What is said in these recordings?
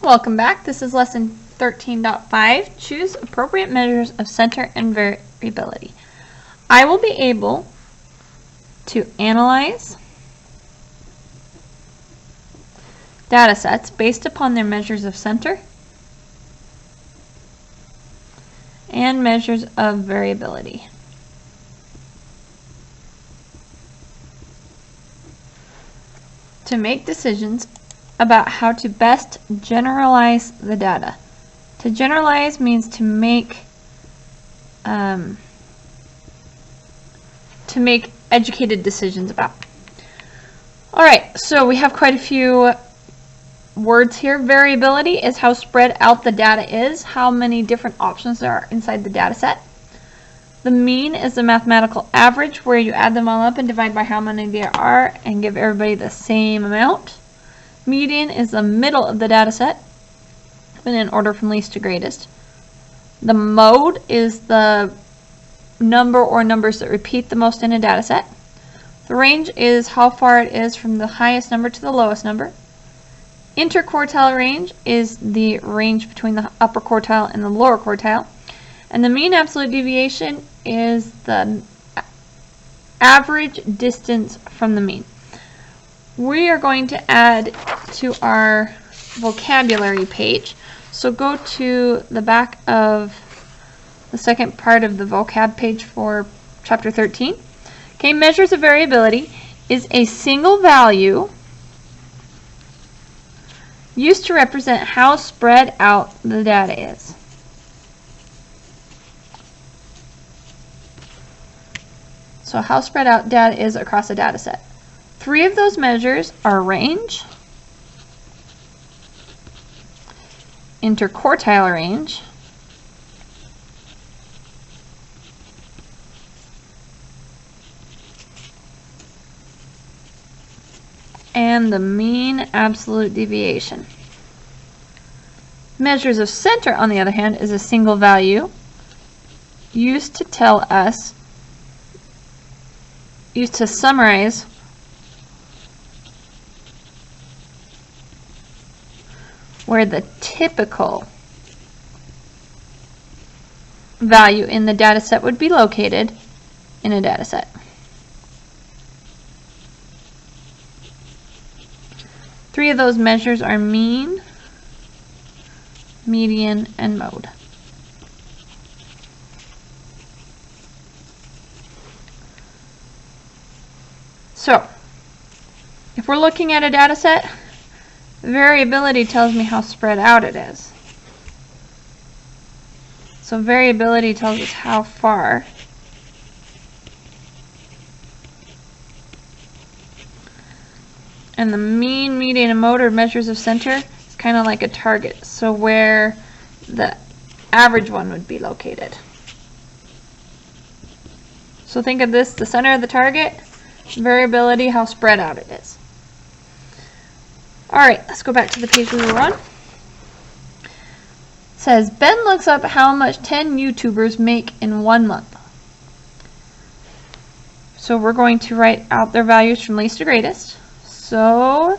Welcome back. This is lesson 13.5. Choose appropriate measures of center and variability. I will be able to analyze data sets based upon their measures of center and measures of variability. To make decisions about how to best generalize the data. To generalize means to make educated decisions about. Alright, so we have quite a few words here. Variability is how spread out the data is, how many different options there are inside the data set. The mean is the mathematical average, where you add them all up and divide by how many there are and give everybody the same amount. Median is the middle of the data set, and in order from least to greatest. The mode is the number or numbers that repeat the most in a data set. The range is how far it is from the highest number to the lowest number. Interquartile range is the range between the upper quartile and the lower quartile. And the mean absolute deviation is the average distance from the mean. We are going to add to our vocabulary page. So go to the back of the second part of the vocab page for chapter 13. Okay, measures of variability is a single value used to represent how spread out the data is. So how spread out data is across a data set. Three of those measures are range, interquartile range, and the mean absolute deviation. Measures of center, on the other hand, is a single value used to summarize where the typical value in the data set would be located in a data set. Three of those measures are mean, median, and mode. So, if we're looking at a data set, variability tells me how spread out it is. So variability tells us how far. And the mean, median, and mode are measures of center. It's kind of like a target. So where the average one would be located. So think of this, the center of the target, variability, how spread out it is. Alright, let's go back to the page we were on. It says, Ben looks up how much 10 YouTubers make in 1 month. So we're going to write out their values from least to greatest. So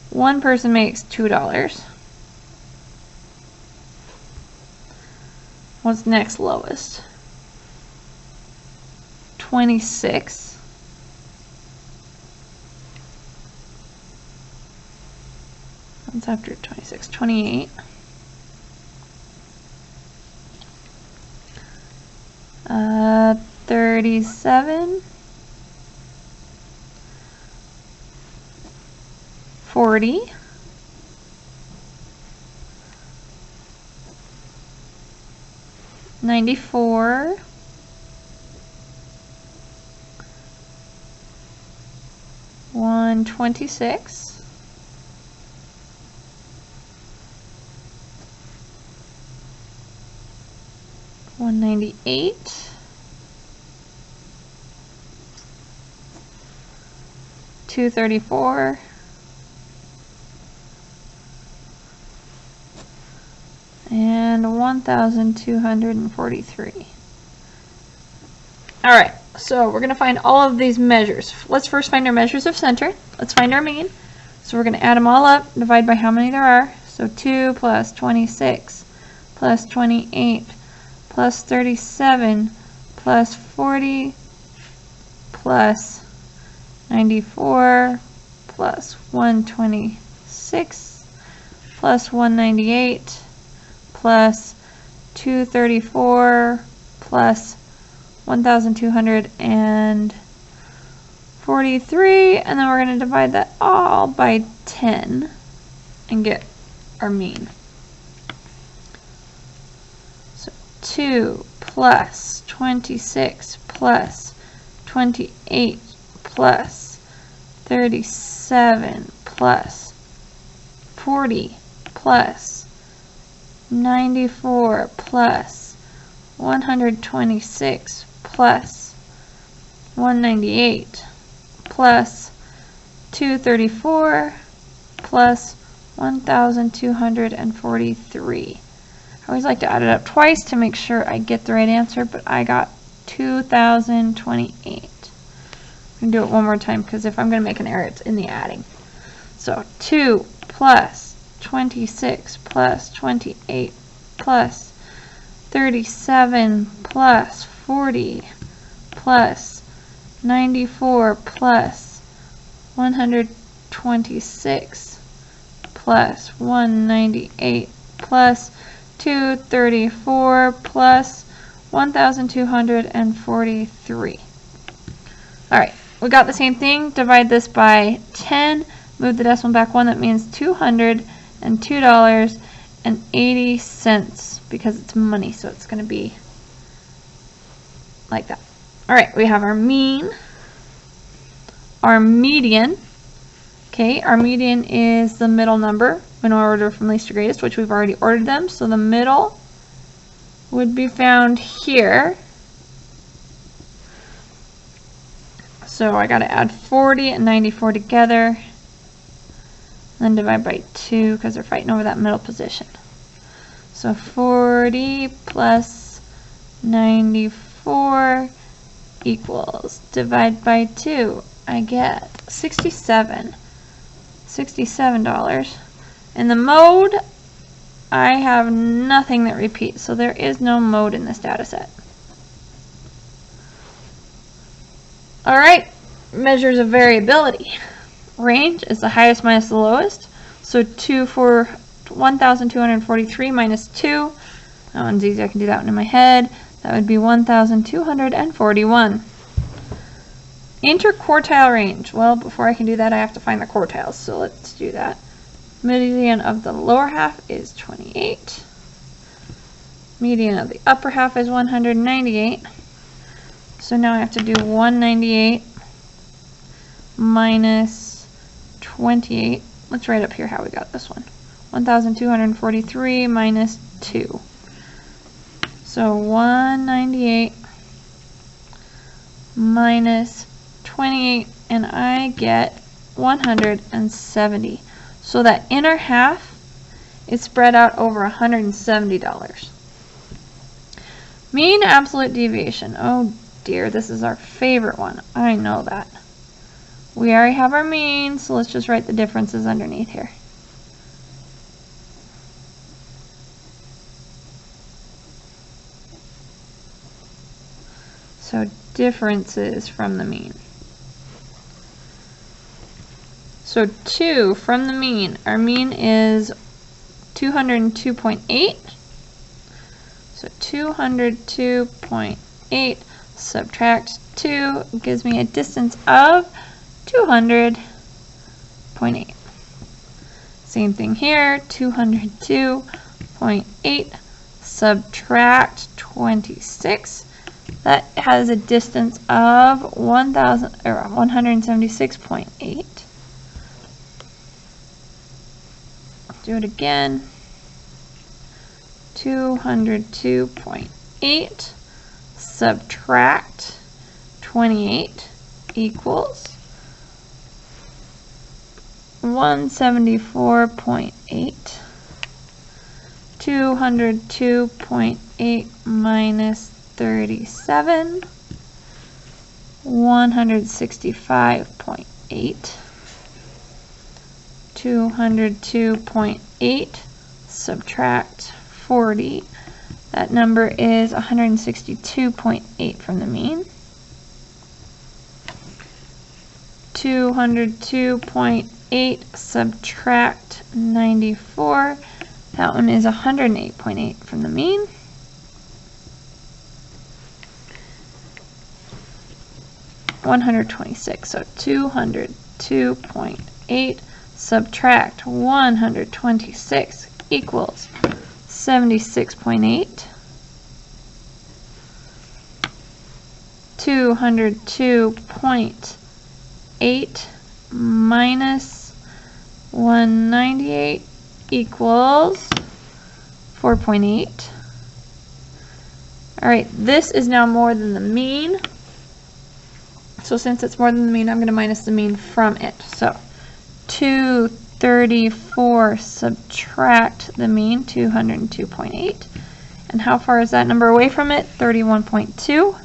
one person makes $2. What's next lowest? 26. What's after 26? 28. Uh, 37. 40. 94. 126. 198, 234, and 1,243. All right, so we're going to find all of these measures. Let's first find our measures of center. Let's find our mean. So we're going to add them all up, divide by how many there are. So So 2 plus 26 plus 28 plus 37 plus 40 plus 94 plus 126 plus 198 plus 234 plus 1,243, and then we're going to divide that all by 10 and get our mean. So 2 plus 26 plus 28 plus 37 plus 40 plus 94 plus 126 plus 198 plus 234 plus 1,243. I always like to add it up twice to make sure I get the right answer, but I got 2,028. I'm going to do it one more time because if I'm going to make an error, it's in the adding. So 2 plus 26 plus 28 plus 37 plus 40 plus 94 plus 126 plus 198 plus 234 plus 1,243. Alright, we got the same thing. Divide this by 10. Move the decimal back one. That means $202.80 because it's money, so it's going to be like that. Alright, we have our mean, our median. Okay, our median is the middle number in order from least to greatest, which we've already ordered them. So the middle would be found here. So I got to add 40 and 94 together, then divide by 2 because they're fighting over that middle position. So 40 plus 94 equals, divide by 2, I get $67. In the mode, I have nothing that repeats, so there is no mode in this data set. Alright, measures of variability. Range is the highest minus the lowest. So 2 for 1,243 minus 2. That one's easy, I can do that one in my head. That would be 1,241. Interquartile range. Well, before I can do that, I have to find the quartiles, so let's do that. Median of the lower half is 28. Median of the upper half is 198. So now I have to do 198 minus 28. Let's write up here how we got this one. 1,243 minus 2. So 198 minus 28, and I get 170. So that inner half is spread out over $170. Mean absolute deviation. Oh dear, this is our favorite one. I know that. We already have our mean, so let's just write the differences underneath here. So differences from the mean. So 2 from the mean. Our mean is 202.8. So 202.8 subtract 2 gives me a distance of 200.8. Same thing here, 202.8 subtract 26. That has a distance of 176.8. Do it again. 202.8 subtract 28 equals 174.8. 202.8 minus 37, 165.8. 202.8 subtract 40. That number is 162.8 from the mean. 202.8 subtract 94. That one is 108.8 from the mean. $126. So 202.8 subtract 126 equals 76.8. 202.8 minus 198 equals 4.8. All right, this is now more than the mean. So since it's more than the mean, I'm going to minus the mean from it. So 234 subtract the mean, 202.8. And how far is that number away from it? 31.2.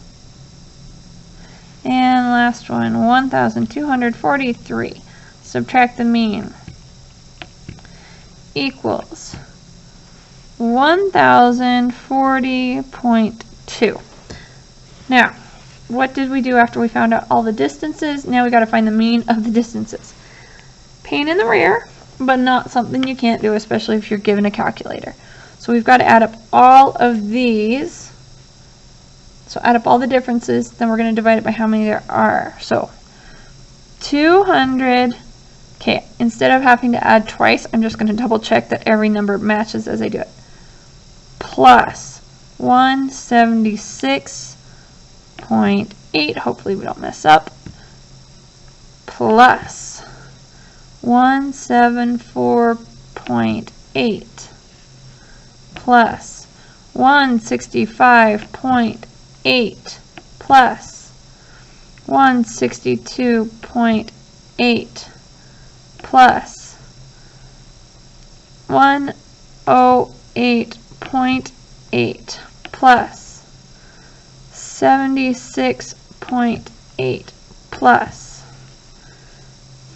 And last one, 1,243. Subtract the mean equals 1,040.2. Now, what did we do after we found out all the distances? Now we got to find the mean of the distances. Pain in the rear, but not something you can't do, especially if you're given a calculator. So we've got to add up all of these. So add up all the differences, then we're going to divide it by how many there are. So 200, okay, instead of having to add twice, I'm just going to double check that every number matches as I do it. Plus 176.8, hopefully we don't mess up, plus 174.8 plus 165.8 plus 162.8 plus 108.8 plus 76.8 plus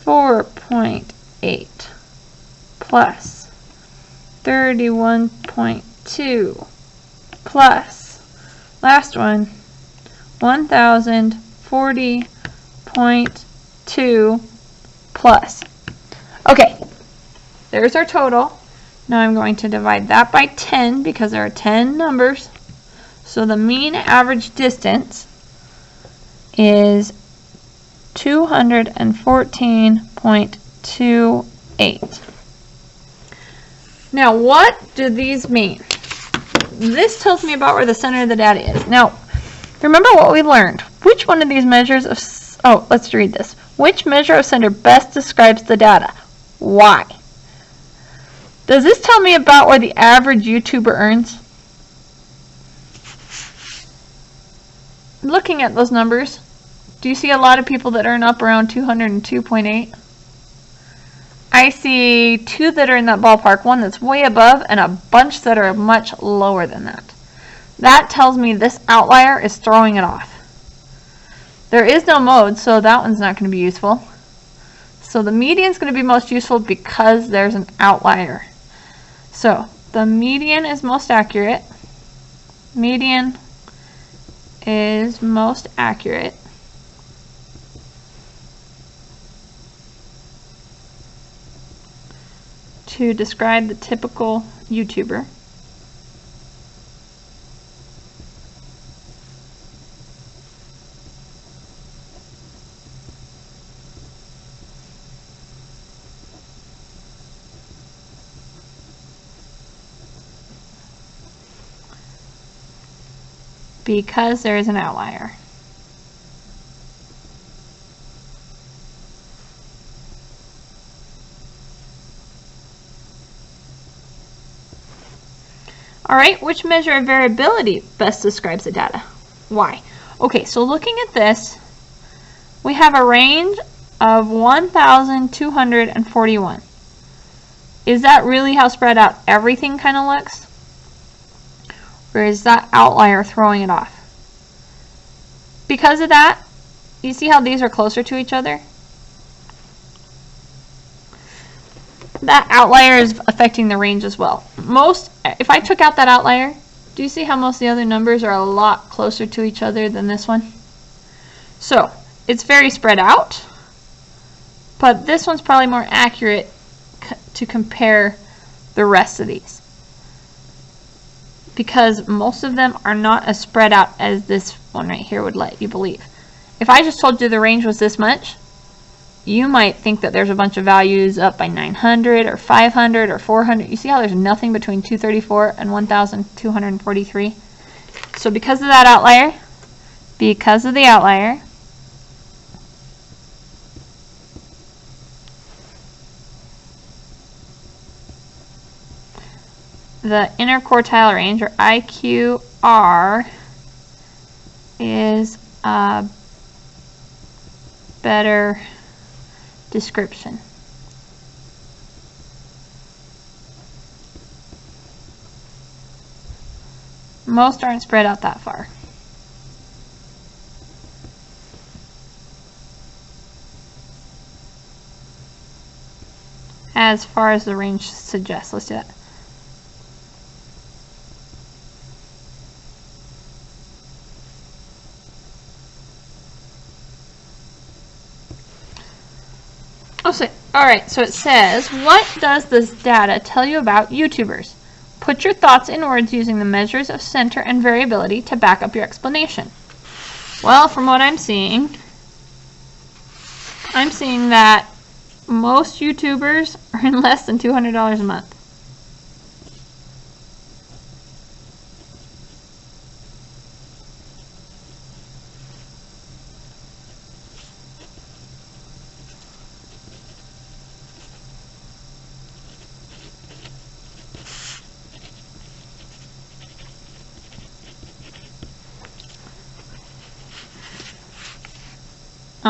4.8 plus 31.2 plus, last one, 1,040.2 plus. Okay, there's our total. Now I'm going to divide that by 10 because there are 10 numbers. So the mean average distance is 214.28. Now, what do these mean? This tells me about where the center of the data is. Now, remember what we learned. Which one of these measures of, let's read this. Which measure of center best describes the data? Why? Does this tell me about where the average YouTuber earns? Looking at those numbers, do you see a lot of people that earn up around 202.8? I see two that are in that ballpark, one that's way above, and a bunch that are much lower than that. That tells me this outlier is throwing it off. There is no mode, so that one's not going to be useful. So the median is going to be most useful because there's an outlier. So the median is most accurate. Median is most accurate. To describe the typical YouTuber. Because there is an outlier. Alright, which measure of variability best describes the data? Why? Okay, so looking at this, we have a range of 1,241. Is that really how spread out everything kind of looks? Or is that outlier throwing it off? Because of that, you see how these are closer to each other? that outlier is affecting the range as well. If I took out that outlier, do you see how most of the other numbers are a lot closer to each other than this one? So it's very spread out, but this one's probably more accurate to compare the rest of these, because most of them are not as spread out as this one right here would let you believe. If I just told you the range was this much, you might think that there's a bunch of values up by 900 or 500 or 400. You see how there's nothing between 234 and 1243? So because of that outlier, because of the outlier, the inner quartile range, or IQR, is a better description. Most aren't spread out that far. As far as the range suggests. Let's do that. Alright, so it says, what does this data tell you about YouTubers? Put your thoughts in words using the measures of center and variability to back up your explanation. Well, from what I'm seeing that most YouTubers are in less than $200 a month.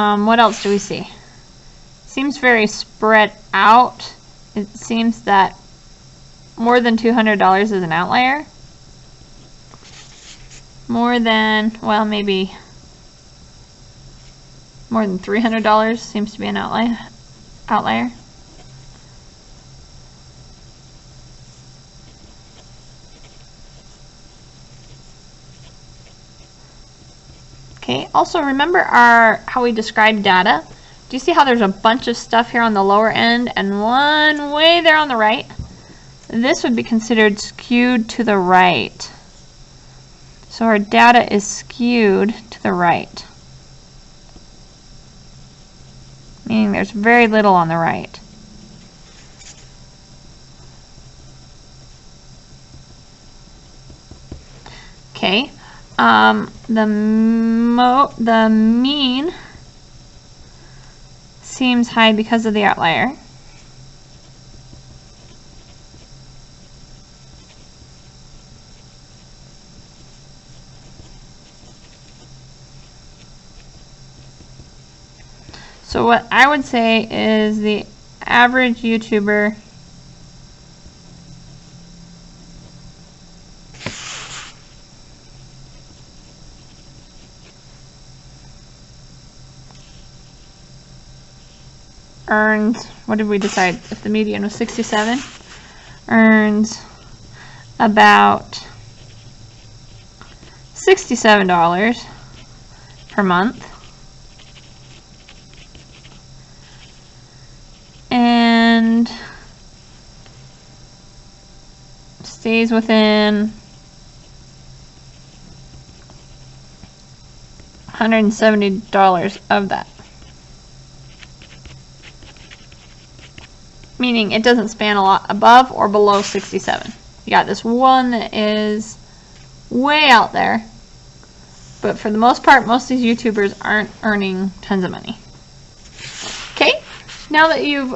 What else do we see? Seems very spread out. It seems that more than $200 is an outlier. More than, well, maybe more than $300 seems to be an outlier. Okay, also remember how we described data? Do you see how there's a bunch of stuff here on the lower end and one way there on the right? This would be considered skewed to the right. So our data is skewed to the right, meaning there's very little on the right. Okay. The mean seems high because of the outlier. So what I would say is the average YouTuber earns, what did we decide? If the median was 67, earns about $67 per month. And stays within $170 of that. Meaning it doesn't span a lot above or below 67. You got this one that is way out there, but for the most part, most of these YouTubers aren't earning tons of money. Okay, now that you've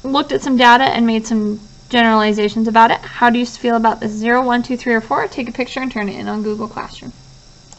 looked at some data and made some generalizations about it, how do you feel about this 0, 1, 2, 3, or 4? Take a picture and turn it in on Google Classroom.